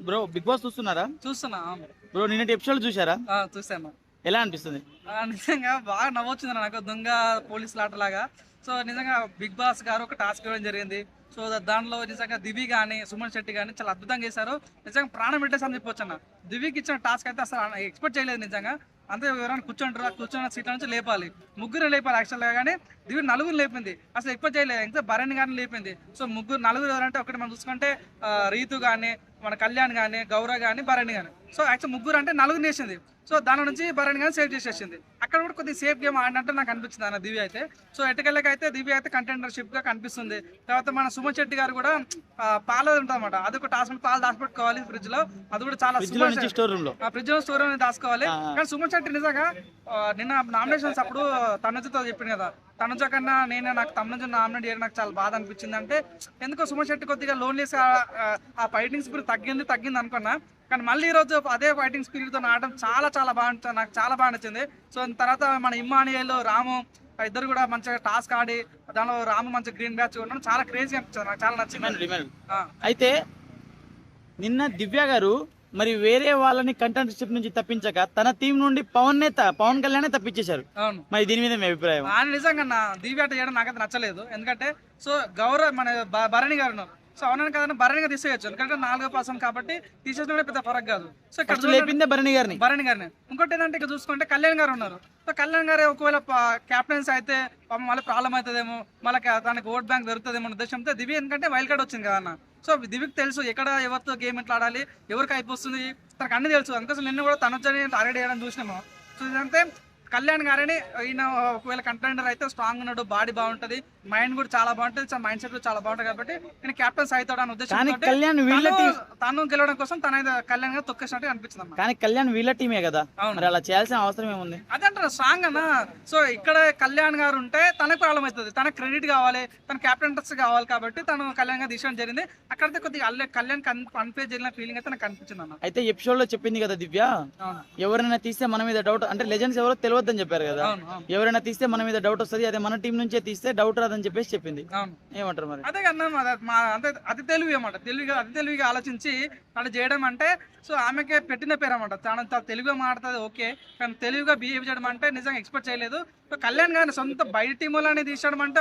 Bro big boss చూస్తున్నారా? చూస్తున్నా. Bro నిన్నటి ఎపిసోడ్ చూసారా? చూసాను. ఎలా అనిపిస్తుంది? నిజంగా బాగా నవ్వొచ్చింది నాకు, దొంగ పోలీసులు ఆటలాగా. సో నిజంగా బిగ్ బాస్ గారు ఒక టాస్క్ ఇవ్వడం జరిగింది. సో దాంట్లో నిజంగా దివి కానీ సుమన్ శెట్టి కానీ చాలా అద్భుతంగా చేశారు. నిజంగా ప్రాణం పెట్టేసారని చెప్పొచ్చు అన్న. దివికి ఇచ్చిన టాస్క్ అయితే అసలు ఎక్స్పెక్ట్ చేయలేదు నిజంగా. అంతే ఎవరైనా కూర్చుంటారు, కూర్చున్న సీట్ల నుంచి లేపాలి, ముగ్గురు లేపాలి యాక్చువల్గా. కానీ దివి నలుగురు లేపింది, అసలు ఎక్స్పెక్ట్ చేయలేదు. ఇంకా భరణి కానీ లేపింది. సో నలుగురు ఎవరంటే ఒకటి మనం చూసుకుంటే రీతు కానీ, మన కళ్యాణ్ కానీ, గౌరవ్ కానీ, భరణి కానీ. సో యాక్చువల్ ముగ్గురు అంటే నలుగురు వేసింది. సో దాని నుంచి భరణి కానీ సేవ్ చేసేసింది. అక్కడ కూడా కొద్దిగా సేఫ్ గేమ్ ఆడినట్టు నాకు అనిపించింది అన్న దివి అయితే. సో ఎటుకెళ్ళకైతే దివి అయితే కంటెండర్షిప్ గా కనిపిస్తుంది. తర్వాత మన సుమన్ శెట్టి గారు కూడా పాలు ఉంటుంది అనమాట, అది ఒక టాస్క్, పాలు దాచిపెట్టుకోవాలి ఫ్రిడ్జ్ లో. అది కూడా చాలా స్టోర్ రూమ్ లో స్టోర్ రూమ్ దాచుకోవాలి. కానీ సుమన్ శెట్టి నిజంగా నిన్న నామినేషన్స్ అప్పుడు తనుజతో చెప్పింది కదా, తనుజ కన్నా నాకు తనుజ నామినేట్ చేయడం నాకు చాలా బాధ అనిపించింది. అంటే ఎందుకో సుమన్ శెట్టి కొద్దిగా లోన్లీస్ ఆ ఫైటింగ్ స్పిరిట్ తగ్గింది అనుకున్నా. కానీ మళ్ళీ ఈరోజు అదే ఫైటింగ్ స్పిరిట్ తో ఆడడం చాలా చాలా బాగుంటుంది, నాకు చాలా బాగా నచ్చింది. సో తర్వాత మన ఇమ్మానియల్, రాము ఇద్దరు కూడా మంచిగా టాస్క్ ఆడి దానిలో రాము మంచి గ్రీన్ బ్యాచ్ ఉండడం చాలా క్రేజీ అనిపించింది, నాకు చాలా నచ్చింది. అయితే నిన్న దివ్య గారు మరి వేరే వాళ్ళని కంటెంటర్షిప్ నుంచి తప్పించక తన టీం నుండి పవన్ కళ్యాణ్ తప్పించేశారు. మరి దీని మీద మీ అభిప్రాయం? నిజంగా నా దివ్య అట్ట చేయడం నాకైతే నచ్చలేదు. ఎందుకంటే సో గౌరవ్ మన భరణి గారు ఉన్నారు. సో అవునని కదా భరణిగా తీసేయచ్చు, ఎందుకంటే 4వ పర్సన్ కాబట్టి తీసేసిన పెద్ద ఫరక్ కాదు. సో ఇక్కడ భరణి గారిని. ఇంకోటి ఏంటంటే ఇక్కడ చూసుకుంటే కళ్యాణ్ గారు ఉన్నారు. సో కళ్యాణ్ గారు ఒకవేళ క్యాప్టెన్స్ అయితే మళ్ళీ ప్రాబ్లం అవుతుందేమో, మళ్ళీ తనకి ఓట్ బ్యాంక్ దొరుకుతుందేమో ఉద్దేశంతో దివి, ఎందుకంటే వైల్డ్ కార్డ్ వచ్చింది కదా అన్న. సో దివికి తెలుసు ఎక్కడ ఎవరితో గేమ్ ఎట్లా ఆడాలి, ఎవరికి అయిపోతుంది, తనకు అన్ని తెలుసు. అందుకోసం నిన్న కూడా తనొచ్చని టార్గెట్ చేయడం చూసినాము. సో ఇదంతే కళ్యాణ్ గారిని ఈయన ఒకవేళ కంటెండర్ అయితే స్ట్రాంగ్ ఉన్నాడు, బాడీ బాగుంటది, మైండ్ కూడా చాలా బాగుంటుంది, మైండ్ సెట్ కూడా చాలా బాగుంటుంది కాబట్టి నేను క్యాప్టెన్స్ అవుతాడు అని ఉద్దేశం తను గెలవడం కోసం తన కళ్యాణ్ గారు తొక్కేసినట్టు అనిపించింది. కానీ కళ్యాణ్ వీళ్ళ టీమే కదా, అలా చేయాల్సిన అవసరం ఏముంది? అదంటారు స్ట్రాంగ్ అన్న. సో ఇక్కడ కళ్యాణ్ గారు ఉంటే తనకు ప్రాబ్లం అవుతుంది, తనకు క్రెడిట్ కావాలి, తన క్యాప్టెన్స్ కావాలి కాబట్టి తను కళ్యాణ్ గారు తీసుకోవడం జరిగింది. అక్కడైతే కొద్దిగా కళ్యాణ్ అన్ఫేర్ జరిగిన ఫీలింగ్ అయితే నాకు అనిపించింది అన్న. అయితే ఎపిసోడ్ లో చెప్పింది కదా దివ్య, ఎవరైనా తీస్తే మన మీద డౌట్, అంటే లెజెండ్స్ ఎవరో తెలియద్దని చెప్పారు కదా, ఎవరైనా తీస్తే మన మీద డౌట్ వస్తుంది, అదే మన టీం నుంచే తీస్తే డౌట్ రాదని చెప్పేసి చెప్పింది. ఏమంటారు మరి? అదే కన్నా అతి తెలివి అన్నమాట, అతి తెలివిగా ఆలోచించి అలా చేయడం అంటే. సో ఆమెకే పెట్టిన పేరు అనమాట, తన తెలుగుగా మాట్లాడుతుంది ఓకే, కానీ తెలుగుగా బిహేవ్ చేయడం అంటే నిజంగా ఎక్స్పెక్ట్ చేయలేదు. సో కళ్యాణ్ గారిని సొంత బయట టీములని తీసడం అంటే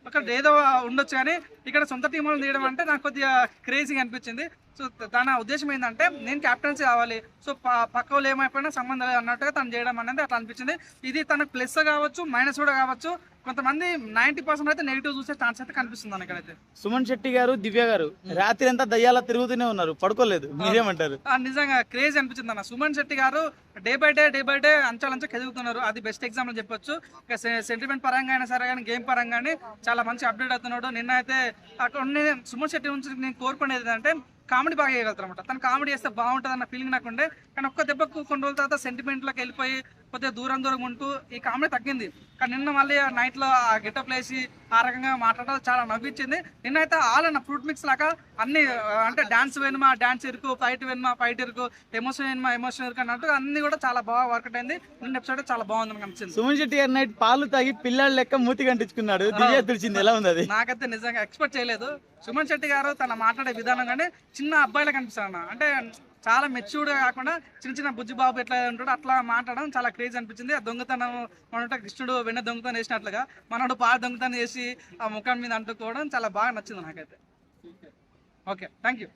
ఒక ఏదో ఉండొచ్చు, కానీ ఇక్కడ సొంత టీములను తీయడం అంటే నాకు కొద్దిగా క్రేజీగా అనిపించింది. సో తన ఉద్దేశం ఏంటంటే నేను క్యాప్టెన్సీ కావాలి, సో పక్క వాళ్ళు ఏమైపోయినా సంబంధం లేదు అన్నట్టుగా తను చేయడం అనేది అట్లా అనిపించింది. ఇది తనకు ప్లస్ కావచ్చు, మైనస్ కూడా కావచ్చు. కొంతమంది 90% అయితే నెగిటివ్ చూసే ఛాన్స్ అయితే కనిపిస్తుంది ఇక్కడైతే. సుమన్ శెట్టి గారు, దివ్య గారు రాత్రి అంతా దయ్యాలా తిరుగుతూనే ఉన్నారు, పడుకోలేదు, మీరేమంటారు? నిజంగా క్రేజ్ అనిపించింది అన్న. సుమన్ శెట్టి గారు డే బై డే అంచెలంచె ఎదుగుతున్నారు, అది బెస్ట్ ఎగ్జాంపుల్ చెప్పొచ్చు. సెంటిమెంట్ పరంగా అయినా సరే కానీ, గేమ్ పరంగా చాలా మంచి అప్డేట్ అవుతున్నాడు. నిన్న అయితే అక్కడ సుమన్ శెట్టి నుంచి నేను కోరుకునేది ఏంటంటే కామెడీ బాగా చేయగలుగుతారు అనమాట. తను కామెడీ చేస్తే బాగుంటుంది అన్న ఫీలింగ్ నాకు ఉండే. కానీ ఒక్క దెబ్బకు కొన్ని రోజుల తర్వాత సెంటిమెంట్లోకి వెళ్ళిపోయి కొద్దిగా దూరం ఉంటూ ఈ కామెడీ తగ్గింది. కానీ నిన్న మళ్ళీ నైట్ లో ఆ గెటప్ వేసి ఆ రకంగా మాట్లాడడం చాలా నవ్వించింది. నిన్నైతే ఆల్ ఫ్రూట్ మిక్స్ లాగా అన్ని, అంటే డాన్స్ వెనుమా డాన్స్ ఇరుకు, ఫైట్ వెనుమా ఫైట్ ఇరుకు, ఎమోషన్ వెనుమా ఎమోషన్ ఇరుకు అన్నట్టు అన్ని కూడా చాలా బాగా వర్కౌట్ అయింది. నిన్న ఎపిసోడ్ చాలా బాగుంది అనిపించింది. సుమన్ శెట్టి గారు నైట్ పాలు తాగి పిల్లల లెక్క మూతి కంటించుకున్నాడు, తెలిసింది ఎలా ఉంది అది? నాకైతే నిజంగా ఎక్స్పెక్ట్ చేయలేదు. సుమన్ శెట్టి గారు తన మాట్లాడే విధానం కానీ చిన్న అబ్బాయిలా కనిపిస్తాడు, అంటే చాలా మెచ్యూర్డ్ గా కాకుండా చిన్న బుజ్జిబాబు ఎట్లా ఉంటాడో అట్లా మాట్లాడడం చాలా క్రేజ్ అనిపించింది. ఆ దొంగతనం మన కృష్ణుడు వెన్న దొంగతనం చేసినట్లుగా మనోడు పాలు దొంగతనం చేసి ఆ ముఖం మీద అంటుకోవడం చాలా బాగా నచ్చింది నాకైతే. Okay, thank you.